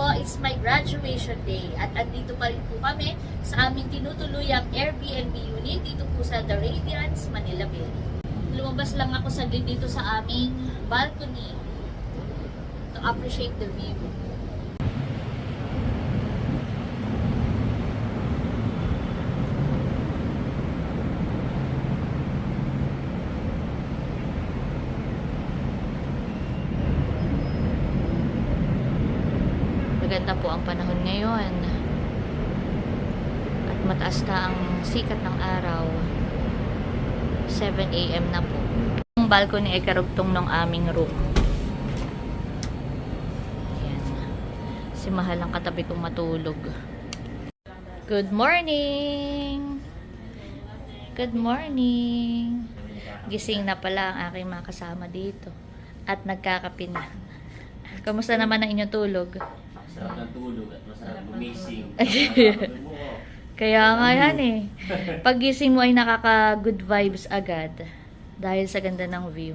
po, it's my graduation day at andito pa rin po kami sa aming tinutuluyang Airbnb unit dito po sa The Radiance, Manila Bay. Lumabas lang ako saglit dito sa aming balcony to appreciate the view. Maganda po ang panahon ngayon at mataas na ang sikat ng araw. 7 AM na po. Ang balcony ay karugtong ng aming room. Ayan. Si Mahal ang katabi kong matulog. Good morning! Good morning! Gising na pala ang aking mga kasama dito at nagkakape na. Kamusta naman ang inyong tulog? Masarap ng tulog at masarap gumising. Kaya nga yan eh. Pag gising mo ay nakaka-good vibes agad dahil sa ganda ng view.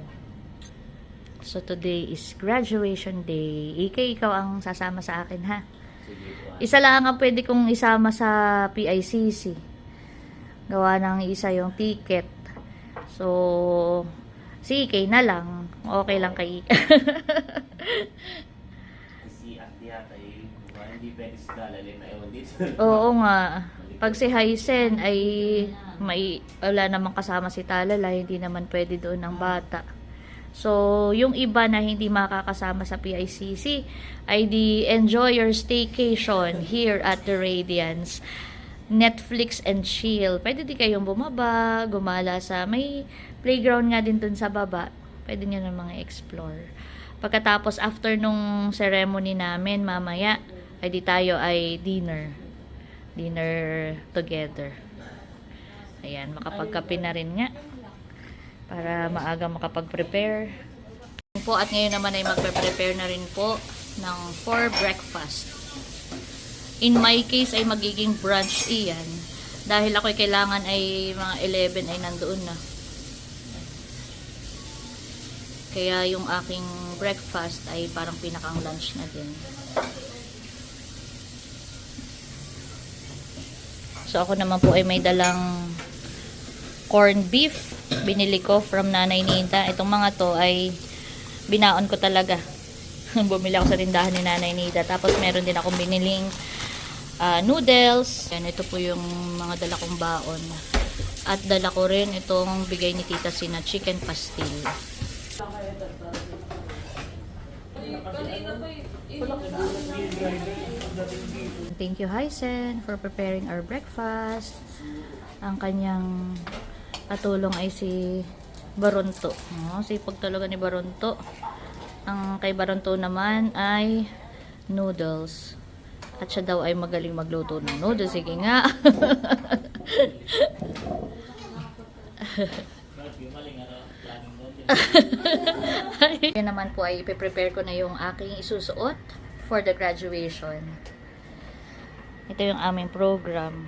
So today is graduation day. Ikaw ang sasama sa akin ha. Isa lang ang pwede kong isama sa PICC. Gawa ng isa yung ticket. So si Ikay na lang. Okay lang kay Ikay. Si Ate Yata hindi pwede si Dalalin na ewan dito. Oo nga. Pag si Hysen ay wala namang kasama si Talala, hindi naman pwede doon ng bata. So, yung iba na hindi makakasama sa PICC ay di enjoy your staycation here at the Radiance. Netflix and chill. Pwede di kayong bumaba, gumala sa may playground nga din dun sa baba. Pwede nyo namang explore. Pagkatapos, after nung ceremony namin, mamaya, ay di tayo ay dinner together. Ayan, makapagkape na rin nga para maaga makapag-prepare po. At ngayon naman ay magpe-prepare na rin po ng for breakfast. In my case ay magiging brunch iyan dahil ako'y kailangan ay mga 11 ay nandoon na. Kaya yung aking breakfast ay parang pinakang lunch na din. So ako naman po ay may dalang corned beef. Binili ko from Nanay Nita. Itong mga to ay binaon ko talaga. Bumili ako sa tindahan ni Nanay Nita. Tapos meron din akong biniling noodles. Yan, ito po yung mga dala kong baon. At dala ko rin itong bigay ni Tita Sina chicken pastil. Thank you, Hysen, for preparing our breakfast. Ang kanyang katulong ay si Baronto. Sipag talaga ni Baronto. Ang kay Baronto naman ay noodles. At siya daw ay magaling magluto ng noodles. Sige nga. Yan naman po ay ipiprepare ko na yung aking isusuot for the graduation. Ito yung aming program.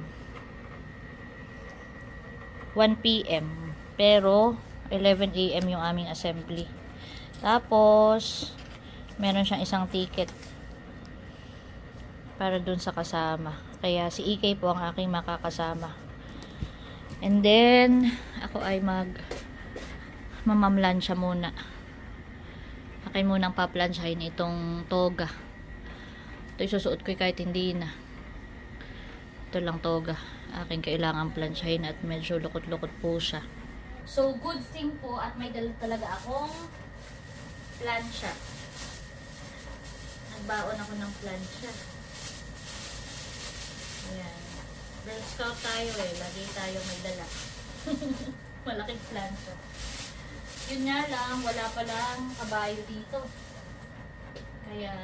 1 PM. Pero 11 AM yung aming assembly. Tapos meron siyang isang ticket para dun sa kasama. Kaya si Ikay po ang aking makakasama. And then ako ay mamamlansya muna. Akin munang paplansyahin itong toga. Ito isusuot ko kahit hindi na. Ito lang toga. Aking kailangan plansyahin at medyo lukot-lukot po siya. So good thing po at may dala talaga akong plansya. Nagbaon ako ng plansya. Ayan. Girl Scout tayo eh. Lagi tayo may dala. Malaking plansya. Yun nga lang, wala palang kabayo dito. Kaya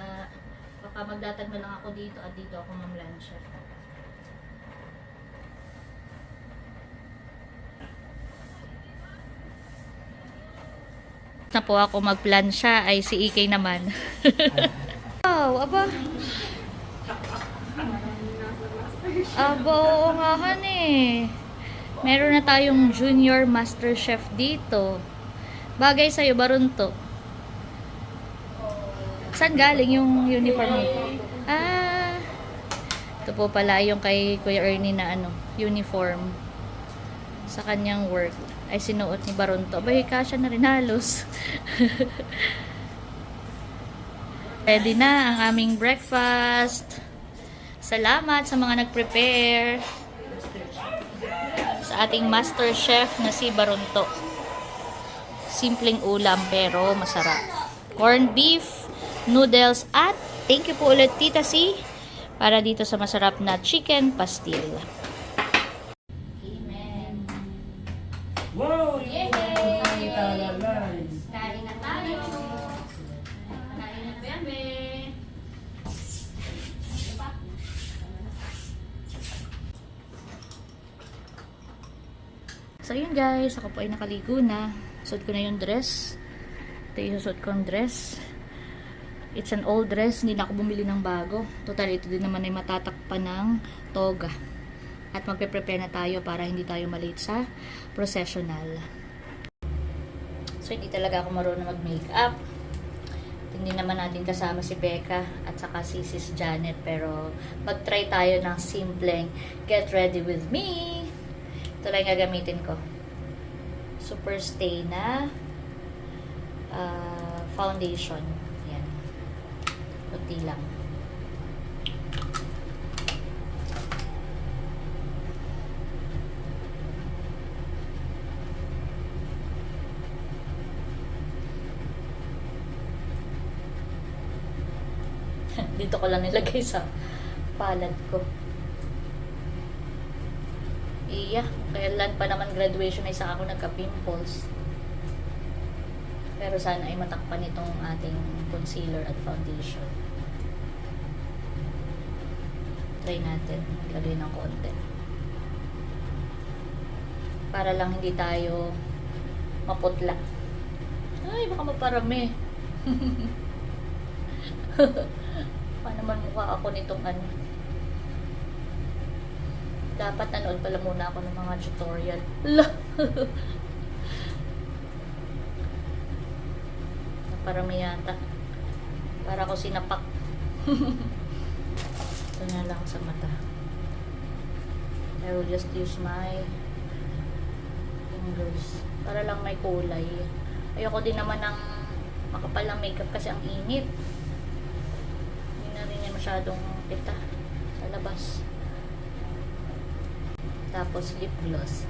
baka magdatagma lang ako dito at dito ako mamlansya. Na po ako magplansya ay si Ikay naman. Wow, aba. Aba, oo nga han eh. Meron na tayong junior master chef dito. Bagay sa'yo, Baronto. Saan galing yung uniform mo? Ah, ito po pala yung kay Kuya Ernie na uniform sa kanyang work ay sinuot ni Baronto. Abay, kasya na rin halos. Ready na ang aming breakfast. Salamat sa mga nag-prepare. Sa ating master chef na si Baronto. Simpleng ulam pero masarap. Corned beef, noodles, at thank you po ulit Tita C para dito sa masarap na chicken pastil. Amen. Wow! Yay! Talalay. Kain na tayo. Kain na bebe. So yun guys, ako po ay nakaligo na. Suot ko na yung dress. Ito yung suot kong dress. It's an old dress, hindi na ako bumili ng bago. Total, ito din naman ay matatakpan ng toga. At magpe-prepare na tayo para hindi tayo malate sa processional. So, hindi talaga ako marunong mag-makeup. Hindi naman natin kasama si Becca at saka si Sis Janet. Pero, mag-try tayo ng simpleng get ready with me. Ito lang yung gagamitin ko. Super Stay na foundation. Yan. Puti lang. Dito ko lang nilagay sa palad ko. Iya, kailan pa naman graduation ay sa ako nagka-pimples. Pero sana ay matakpan itong ating concealer at foundation. Try natin. Lagay ng konti. Para lang hindi tayo maputla. Ay, baka maparami. Pa naman mukha ako nitong Dapat nanood pala muna ako ng mga tutorial. Naparami yata. Para ako sinapak. Ito na lang sa mata. I will just use my fingers. Para lang may kulay. Ayoko din naman ng makapal ng makeup kasi ang init. Hindi na rin yan masyadong kita sa labas. Tapos lip gloss.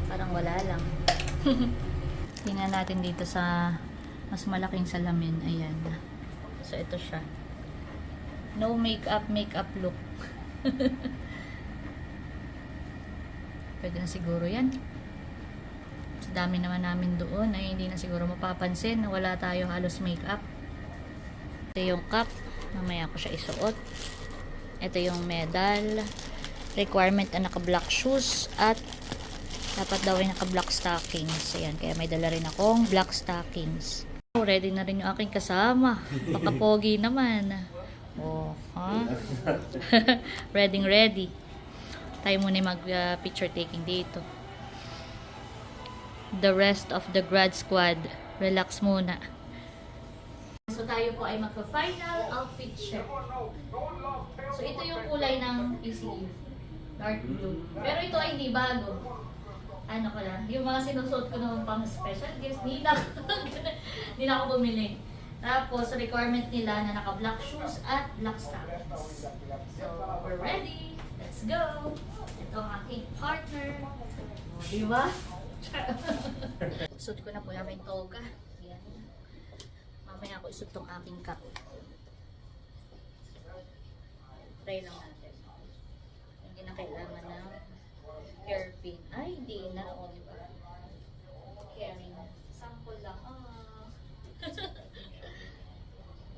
Parang wala lang. Tingnan natin dito sa mas malaking salamin. Ayan. So ito siya. No makeup look. Pwede na siguro yan. Sa dami naman namin doon ay hindi na siguro mapapansin na wala tayo halos makeup. Ito yung cup. Mamaya ko siya isuot. Ito yung medal. Requirement na naka-black shoes at dapat daw ay naka-black stockings. Ayan, kaya may dala rin akong black stockings. Oh, ready na rin yung aking kasama. Baka pogi naman. Oh, ha? Ready. Tayo muna mag-picture taking dito. The rest of the grad squad, relax muna. So tayo po ay magpa-final outfit check. So ito yung kulay ng ECU, dark blue. Pero ito ay hindi bago. Ano ko lang, yung mga sinusuot ko naman pang special gifts, hindi na ako bumili. Tapos requirement nila na naka-black shoes at black stockings. So we're ready. Let's go. Ito ang aking partner. Diba? Suot ko na po namin toga. Yan. Mamaya ako isuot tong aking cap. Try lang natin. Hindi na kailangan ng hairpin. Ay, hindi na. O, diba? Caring. Sample lang.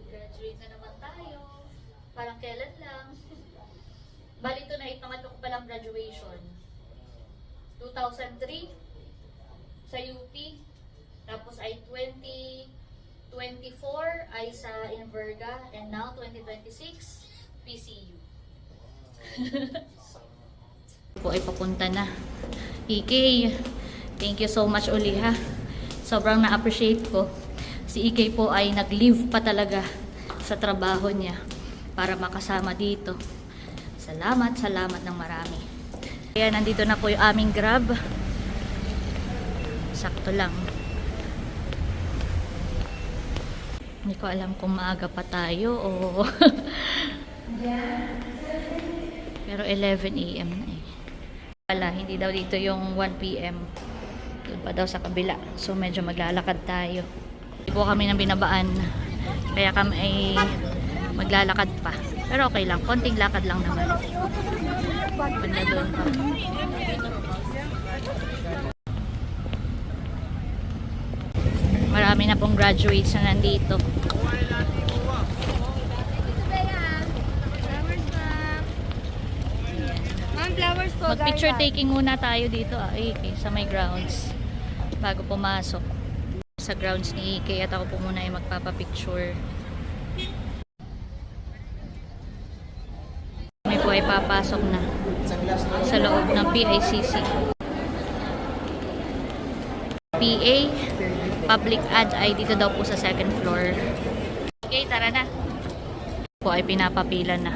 Graduate na naman tayo. Parang kailan lang. Bali ito na ipangatlo ko palang graduation. 2003 sa UP. Tapos ay 2024 ay sa Inverga. And now 2026 PCU. Po ay papunta na. EK, thank you so much uli ha. Sobrang na-appreciate ko. Si EK po ay nag-leave pa talaga sa trabaho niya para makasama dito. Salamat ng marami. Kaya nandito na po yung aming Grab. Sakto lang. Hindi ko alam kung maaga pa tayo o pero 11 AM na eh. Wala, hindi daw dito yung 1 PM. Doon pa daw sa kabila. So medyo maglalakad tayo. Hindi po kami nang binabaan. Kaya kami ay maglalakad pa. Pero okay lang, konting lakad lang naman. Banda doon pa. Marami na pong graduates na nandito. Flowers po. Mag-picture taking muna tayo dito sa may grounds bago pumasok sa grounds ni Ike at ako po muna ay magpapapicture. May po ay papasok na sa loob ng PICC. PA Public Ad ay dito daw po sa second floor. Okay, tara na. Po ay pinapapila na.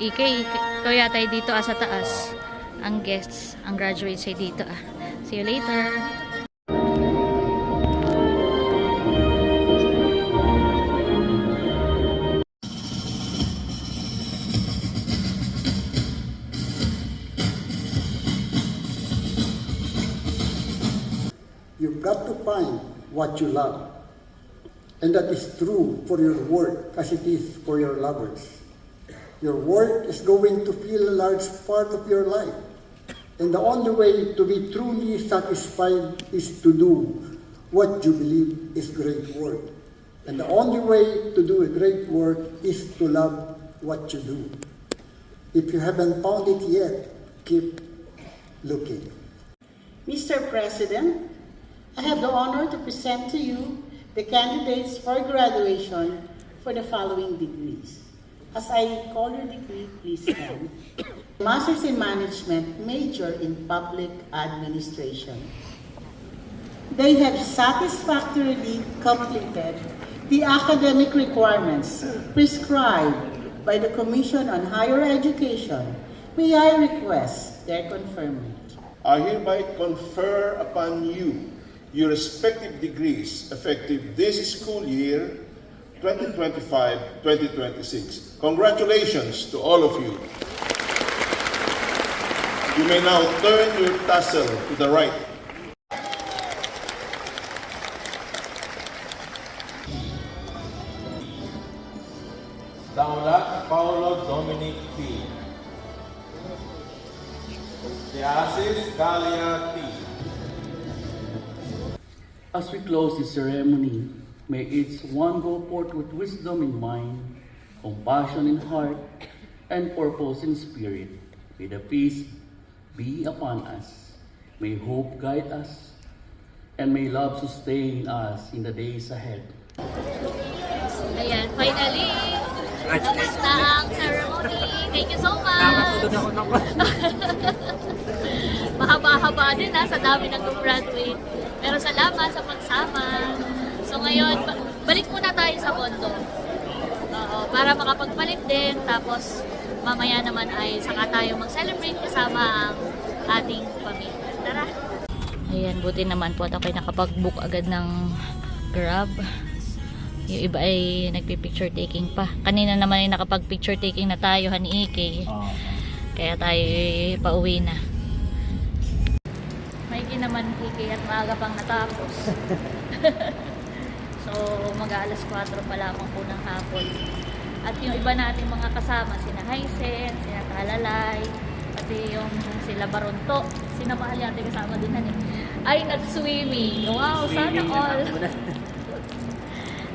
Ikaw yata ay dito sa taas. Ang guests, ang graduates ay dito See you later. You've got to find what you love. And that is true for your work as it is for your lovers. Your work is going to fill a large part of your life. And the only way to be truly satisfied is to do what you believe is great work. And the only way to do a great work is to love what you do. If you haven't found it yet, keep looking. Mr. President, I have the honor to present to you the candidates for graduation for the following degrees. As I call your degree, please stand. Master's in Management, Major in Public Administration. They have satisfactorily completed the academic requirements prescribed by the Commission on Higher Education. May I request their conferment? I hereby confer upon you your respective degrees effective this school year 2025-2026. Congratulations to all of you. You may now turn your tassel to the right. Daulat Paulo Dominic T. Teasis Galia T. As we close this ceremony, may each one go forth with wisdom in mind, compassion in heart, and purpose in spirit. May the peace be upon us. May hope guide us, and may love sustain us in the days ahead. Ayan, finally, tapos na ang ceremony. Thank you so much. Mahaba-haba din sa dami ng graduate. Pero salamat sa pagsama. So ngayon, balik muna tayo sa Bondo. Para makapagpalit din. Tapos mamaya naman ay saka tayo mag-celebrate kasama ang ating pamilya. Tara! Ayan, buti naman po at ako'y nakapag-book agad ng Grab. Yung iba ay nagpi-picture taking pa. Kanina naman ay nakapag-picture taking na tayo, Hani Ike. Kaya tayo pauwi na. Maigi naman Ike at maaga pang natapos. So mag-aalas 4 pa lamang po ng hapon. At yung iba nating mga kasama, sina Hysen, sina Talalay, pati yung sila Baronto, sina Mahal natin kasama din ay nag-swimming. Wow, sana all.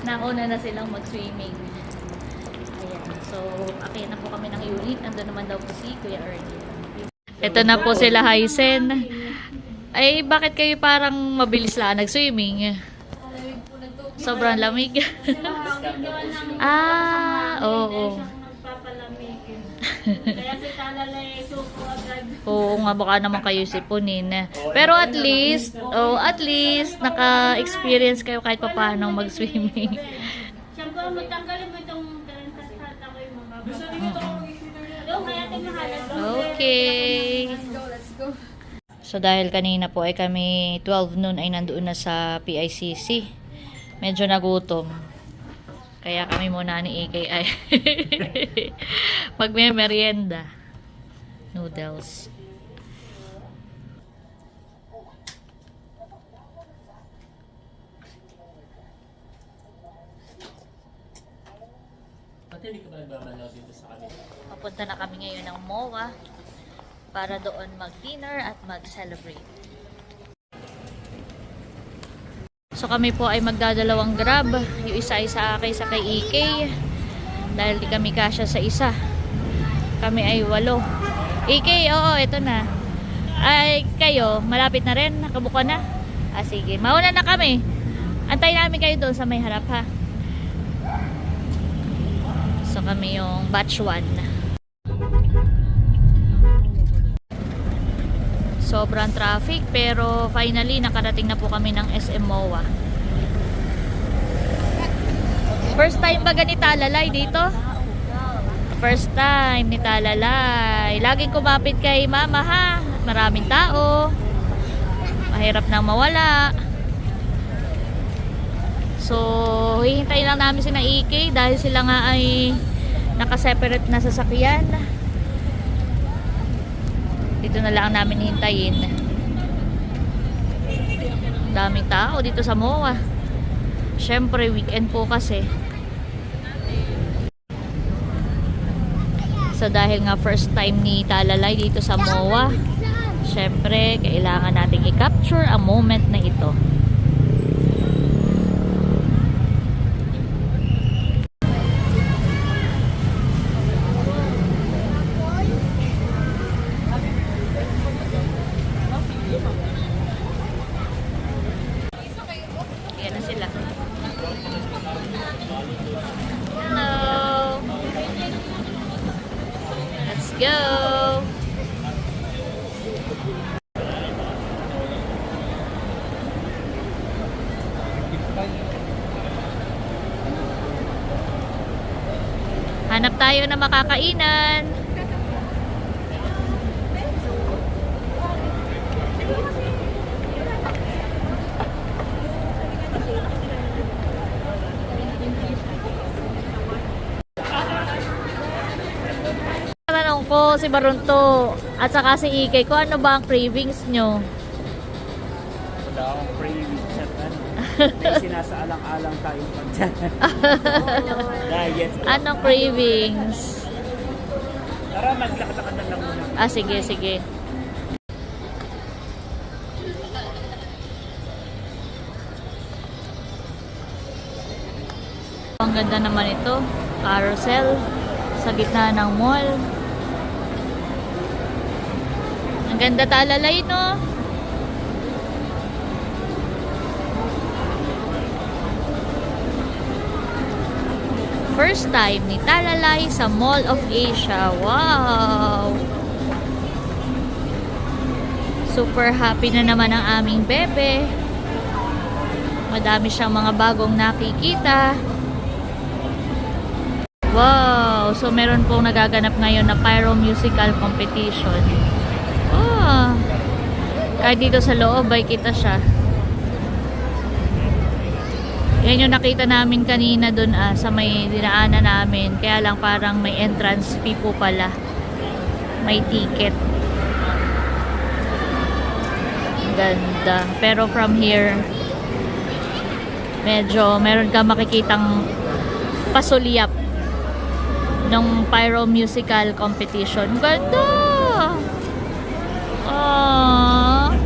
Nauna na silang mag-swimming. Ayan. So, akyat na po kami ng unit. Nandun naman daw po si Kuya Ernie. Ito na po sila Hysen. Ay, bakit kayo parang mabilis lang nag-swimming? Sobrang lamig. Oo. Kaya si Talalay suko agad. Oo nga, baka naman kayo sipunin. Pero at least naka-experience kayo kahit pa paano mag-swimming. Siyempre, magtanggalin mo itong tarantas ko yung mga baba. Doon, kaya tayo nakalat. Okay. Let's go. So dahil kanina po ay kami 12 noon ay nandoon na sa PICC. Medyo nagutom. Kaya kami muna ni AKI magme-merienda. Noodles. Ba't hindi ka ba nagbabalaw dito sa kanila? Papunta na kami ngayon ng MOA para doon mag-dinner at mag-celebrate. So kami po ay magdadalawang grab. Yung isa ay sa akin sa kay EK. Dahil di kami kasya sa isa. Kami ay 8. EK, oo, ito na. Ay, kayo, malapit na rin? Nakabuka na? Ah, sige. Mauna na kami. Antay namin kayo doon sa may harap, ha? So kami yung batch 1. Sobrang traffic pero finally nakarating na po kami ng SM MOA. First time ba ganito Talalay dito? First time ni Talalay. Laging kumapit kay mama ha. Maraming tao. Mahirap nang mawala. So, hihintayin lang namin sina EK dahil sila nga ay naka-separate na sasakyan. Dito na lang namin hintayin. Daming tao dito sa MOA. Syempre, weekend po kasi. So, dahil nga first time ni Talalay dito sa MOA, syempre, kailangan nating i-capture ang moment na ito. Ayan na sila. Hello! Let's go! Hanap tayo na makakainan. Tanong ko si Barunto at saka si Ikay ko ano ba ang cravings nyo? Wala akong craving sa may sinasaalang-alang tayong pagdyan. Diet. Anong cravings? Tara, maglakad-lakad na lang muna. Ah, sige, sige. Ang ganda naman ito. Carousel sa gitna ng mall. Ang ganda Talalay, no? First time ni Talalay sa Mall of Asia. Wow! Super happy na naman ang aming bebe. Madami siyang mga bagong nakikita. Wow! So meron pong nagaganap ngayon na pyro musical competition. Oh! Kahit dito sa loob ay kita siya. Yan yung nakita namin kanina dun sa may dinaanan namin. Kaya lang parang may entrance fee po pala. May ticket. Ganda. Pero from here, medyo meron ka makikitang pasulyap ng pyro musical competition. Ganda! Aww!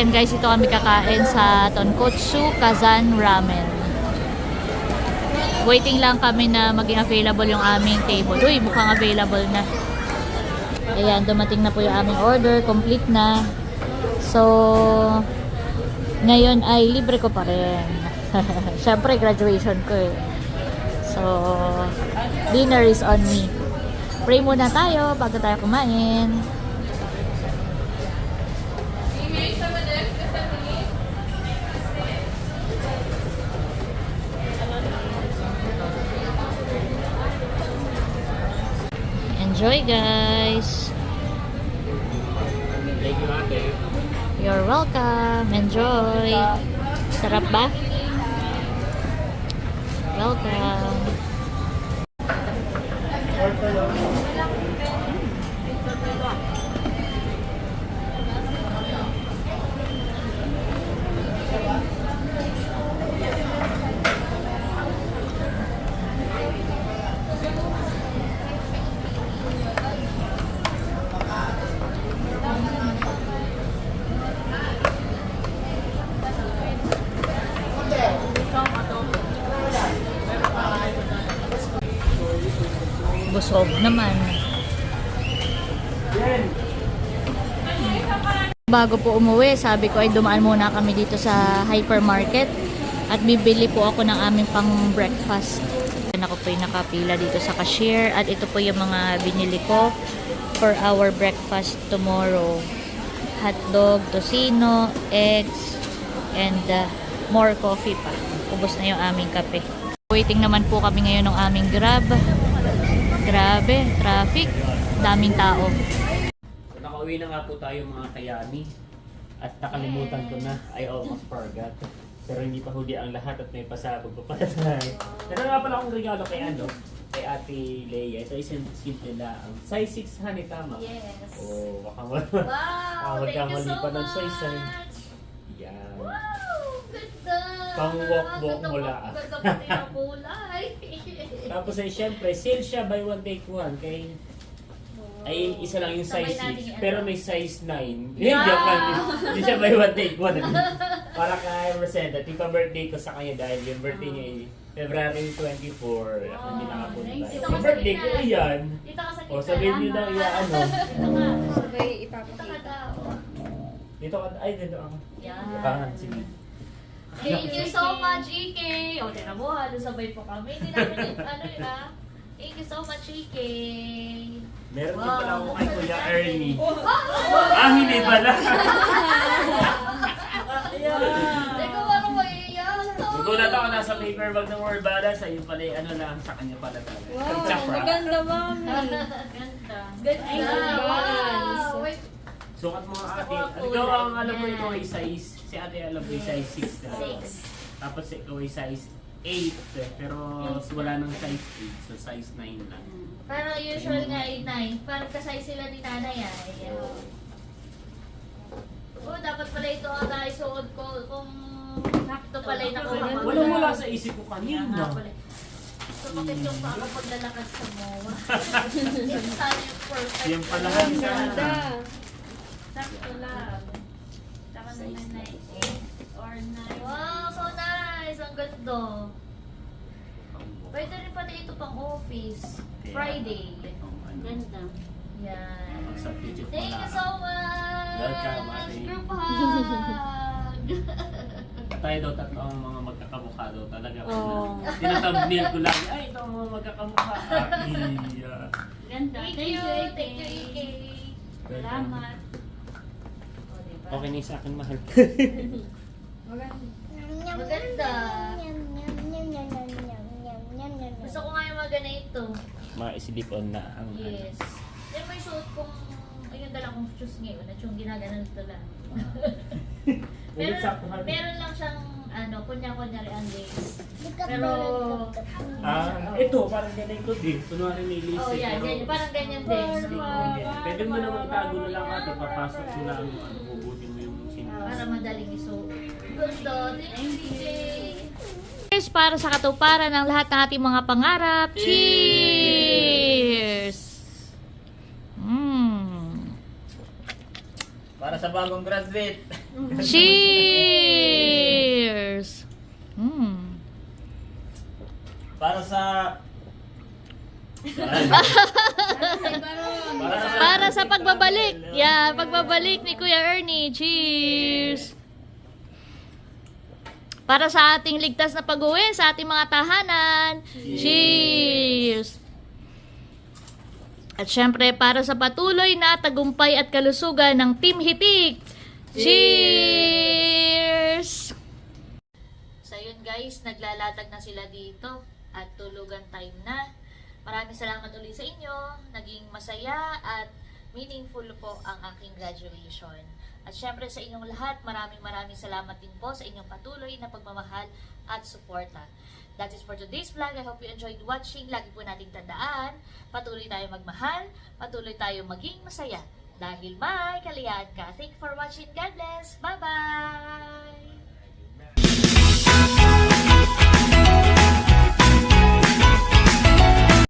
time guys, ito kami kakain sa Tonkotsu Kazan Ramen. Waiting lang kami na maging available yung aming table. Uy, mukhang available na. Ayan, dumating na po yung aming order. Complete na. So, ngayon ay libre ko pa rin. Siyempre, graduation ko eh. So, dinner is on me. Pray muna tayo bago tayo kumain. Enjoy guys! Thank you, ate. You're welcome! Enjoy! Sarap ba? Welcome! Busog naman. Bago po umuwi, sabi ko ay dumaan muna kami dito sa hypermarket at bibili po ako ng aming pang breakfast. Ako po yung nakapila dito sa cashier at ito po yung mga binili ko for our breakfast tomorrow. Hotdog, tocino, eggs, and more coffee pa. Ubos na yung aming kape. Waiting naman po kami ngayon ng aming Grab. Grabe, traffic. Daming tao. So, nakauwi na nga po tayo mga kayami. At nakalimutan ko na. I almost forgot. Pero hindi pa huli ang lahat at may pasabog pa pala tayo. Ito nga pala akong regalo kay kay Ate Leia. Ito isang simple lang. Size 6 honey, tama? Yes. Oh, baka Wow! Thank you so pa ng size much! Yan. Wow! Ganda! Pang walk-walk mo lang. Ganda pati ng kulay. Tapos ay syempre, sale siya buy one take one. Kay ay isa lang yung Sabay size natin 6 yung pero ano. may size 9. Hindi hindi siya buy one take one. Para kay Rosenda, tika birthday ko sa kanya dahil yung birthday niya ay February 24. Ako hindi nakapunta. Thank you. Yung birthday ko yan. Dito ka sa O sabihin niyo daw iya ano. Dito ka. Sabay Dito ka ipapakita. daw. Dito ka ay dito ako. Yan. Sige. Thank you so much, EK. O, tinan mo, sabay po kami. Hindi namin Thank you so much, EK. Meron din Wow. pala ako kay Kuya Ernie. Hindi pala. Teka, parang maiiyak. Nagulat ako nasa paper bag ng World Balance. Ayun pala yung ano lang sa kanya pala talaga. Wow, Chakra. maganda mami. Ganda. Ganda. Wow. Wait. Sukat mo nga ate. Gusto ko Ikaw ang kulay. alam mo ito ay size. Si ate alam ko yung size 6 na. 6. Tapos ikaw ay size 8. Pero wala nang size 8. So size 9 lang. Parang usual nga ay 9. Parang kasay sila ni nanay ay. Oh, dapat pala ito ang naisuot ko kung ito pala yung nakuha ko. Walang wala sa isip ko Yan nga kanina. pala. Sumakit yung pa ako paglalakad sa MOA. Ito sana yung perfect. Yan pala color. ang Ganda. Sakto lang. Saka naman 9 or 9. Wow, so nice! Ang ganda. Pwede rin pala ito pang office. Friday. Ganda. Yan. Substitute mo Thank you na. so much! Welcome, ate. Group hug! Tayo daw tatlo ang mga magkakamukha daw talaga. Oo. Tinatambnil ko lagi. Ay, ito ang mga magkakamukha. Iya. Ganda. Thank you, thank you, EK. Salamat. O, diba? Okay na yung sa akin, mahal. Maganda. Gusto ko nga yung mga ganito. Ma-slip on na ang Yes. Yan may suot kong, ayun dala kong shoes ngayon at yung ginaganon ito lang. Ulit sakto, honey. meron lang siyang, kunya-kunyari ang lace. Pero, Ito, parang ganito din. Kunwari may lace. oh yan, ganyan, parang ganyan din. Pwede mo naman itago na lang ate, papasok mo lang, bubutin mo yung Para sinukas. madaling isuot. Ganda, thank you, DJ. Cheers para sa katuparan ng lahat ng ating mga pangarap. Cheers! Para sa bagong graduate. Cheers! Para sa... Para sa pagbabalik. Yeah, pagbabalik ni Kuya Ernie. Cheers! Para sa ating ligtas na pag-uwi sa ating mga tahanan. Cheers! At syempre, para sa patuloy na tagumpay at kalusugan ng Team Hitik. Cheers! So yun guys, naglalatag na sila dito at tulugan time na. Maraming salamat ulit sa inyo. Naging masaya at meaningful po ang aking graduation. At syempre sa inyong lahat, maraming salamat din po sa inyong patuloy na pagmamahal at suporta. That is for today's vlog. I hope you enjoyed watching. Lagi po nating tandaan, patuloy tayo magmahal, patuloy tayo maging masaya. Dahil may kaliyahan ka. Thank you for watching. God bless. Bye-bye!